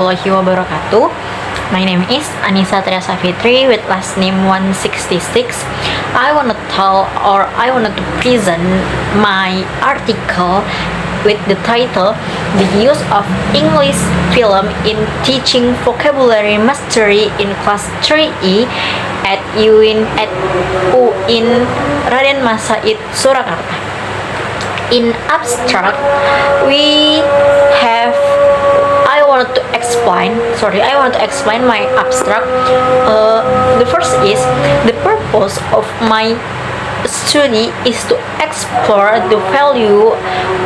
warahmatullahi wabarakatuh. My name is Anissa Triasa Fitri with last name 166. I wanna to present my article with the title The Use of English Film in Teaching Vocabulary Mastery in Class 3E at UIN Raden Mas Said Surakarta. In abstract, I want to explain my abstract. The first is the purpose of my study is to explore the value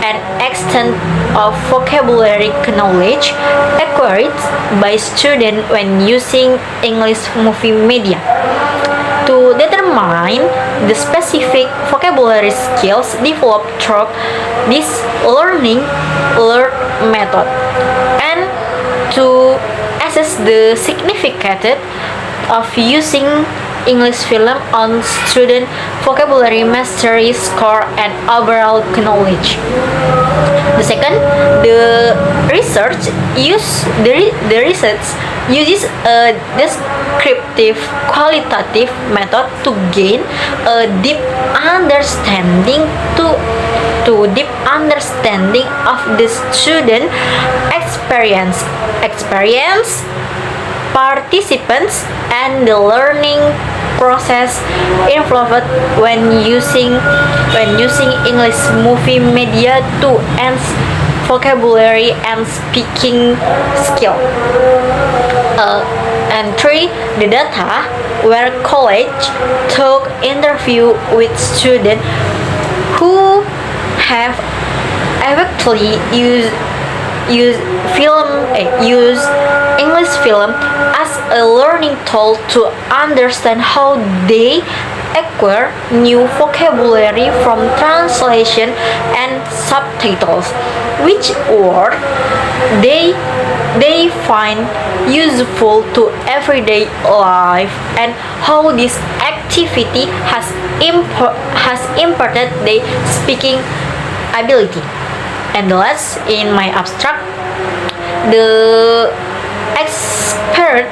and extent of vocabulary knowledge acquired by students when using English movie media. To determine the specific vocabulary skills developed through this learning method, and to assess the significance of using English film on student vocabulary mastery score and overall knowledge. The second, the research uses a descriptive qualitative method to gain a deep understanding of the student experience, participants, and the learning process involved when using English movie media to enhance vocabulary and speaking skill. And three, the data where college took interview with students who have effectively used English film as a learning tool to understand how they acquire new vocabulary from translation and subtitles, which word they find useful to everyday life, and how this activity has impacted their speaking ability. And last, in my abstract, the expert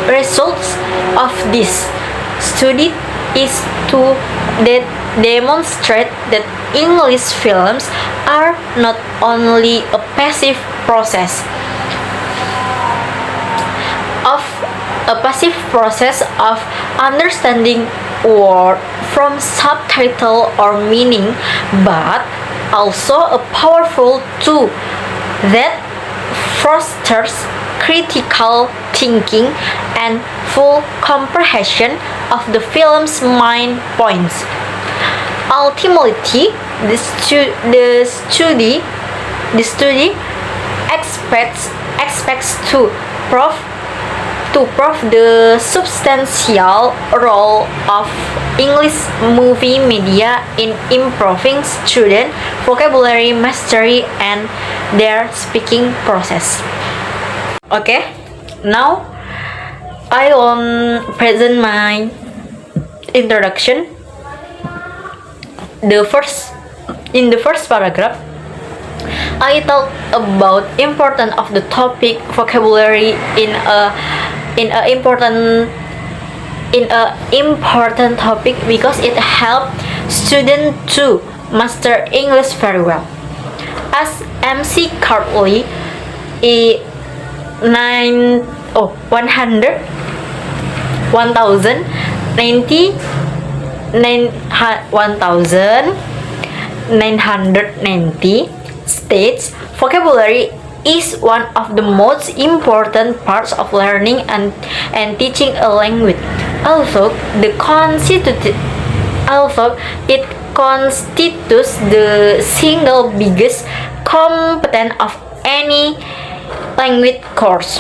results of this study is to demonstrate that English films are not only a passive process of understanding word from subtitle or meaning, but also a powerful tool that fosters critical thinking and full comprehension of the film's main points. Ultimately, the study expects to prove the substantial role of English movie media in improving student vocabulary mastery and their speaking process. Okay, now I will present my introduction. In the first paragraph, I talk about importance of the topic vocabulary in a important topic because it helps students to master English very well. As MC Cartley, 1990 states, vocabulary is one of the most important parts of learning and teaching a language. Although it constitutes the single biggest component of any language course,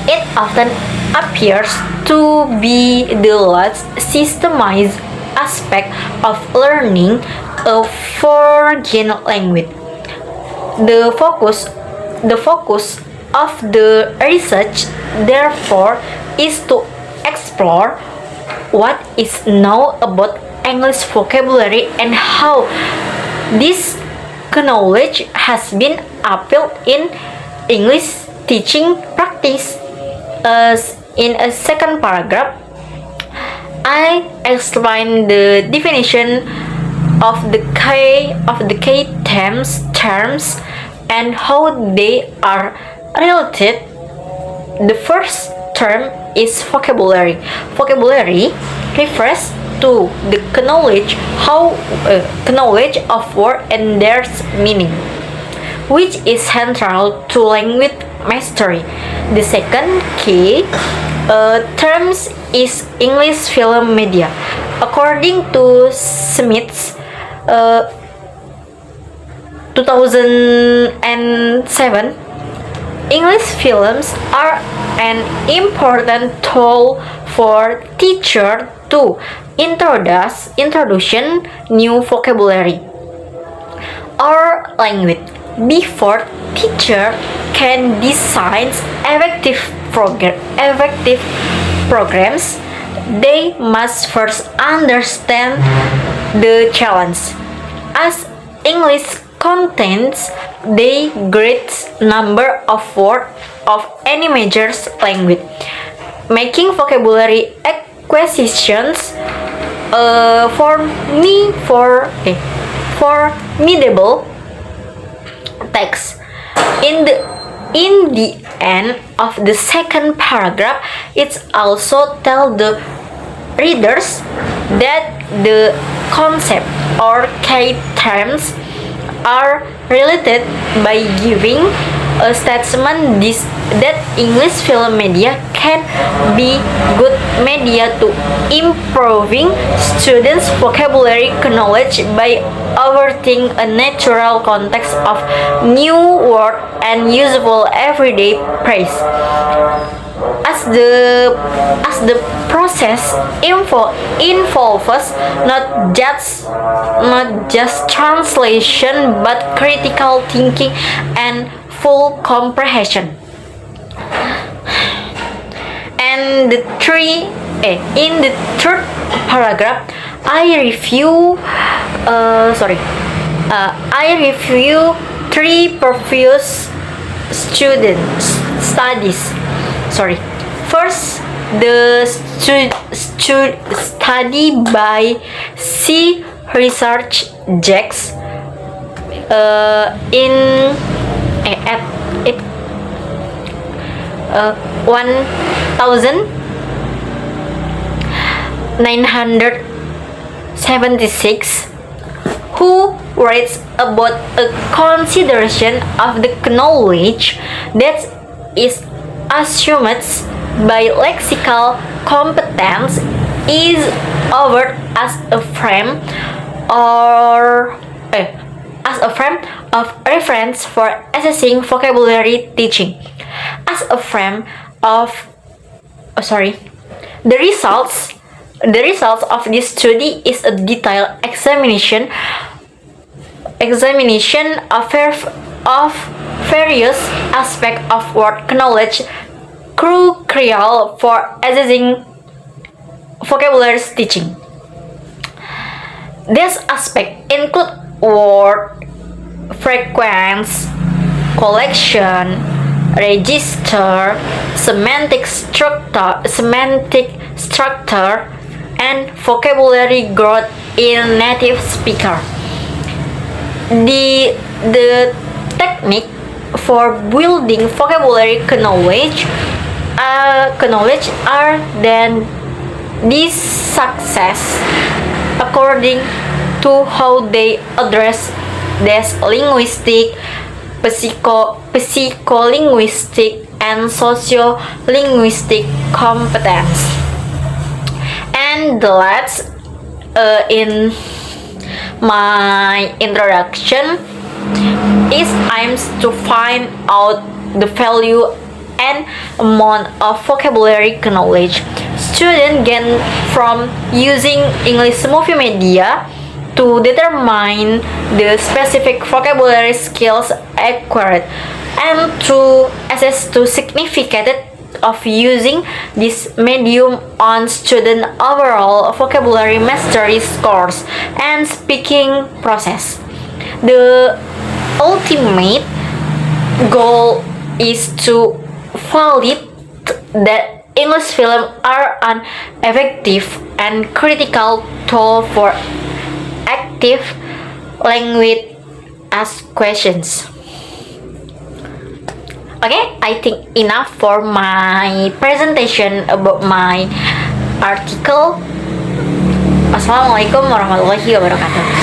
it often appears to be the last systemized aspect of learning a foreign language. The focus of the research, therefore, is to explore what is known about English vocabulary and how this knowledge has been applied in English teaching practice. As in a second paragraph, I explain the definition of the key terms and how they are related. The first term is vocabulary. Vocabulary refers to the knowledge of word and their meaning, which is central to language mastery. The second key terms is English film media. According to Smith's 2007, English films are an important tool for teachers to introduce new vocabulary or language. Before teacher can design effective programs, they must first understand the challenge. As English contains the great number of words of any major language, making vocabulary acquisitions formidable text. In the end of the second paragraph, it also tells the readers that the concept or key terms are related by giving a statement that English film media can be good media to improving students' vocabulary knowledge by overthinking a natural context of new word and usable everyday phrase. As the process involves not just translation but critical thinking and full comprehension. And in the third paragraph, I review three previous studies. First, the study by C. Research Jacks in 1976, who writes about a consideration of the knowledge that is assumed by lexical competence is offered as a frame of reference for assessing vocabulary teaching. The results of this study is a detailed examination of various aspects of word knowledge crucial for assessing vocabulary teaching. These aspects include word frequency, collection, register, semantic structure, and vocabulary growth in native speaker. The technique for building vocabulary knowledge are then these success according to how they address this linguistic, psycholinguistic, and socio-linguistic competence. And the last in my introduction is aims to find out the value and amount of vocabulary knowledge students gain from using English movie media to determine the specific vocabulary skills acquired and to assess the significance of using this medium on student overall vocabulary mastery scores and speaking process. The ultimate goal is to validate that English films are an effective and critical tool for active language ask questions. Okay, I think enough for my presentation about my article. Assalamualaikum warahmatullahi wabarakatuh.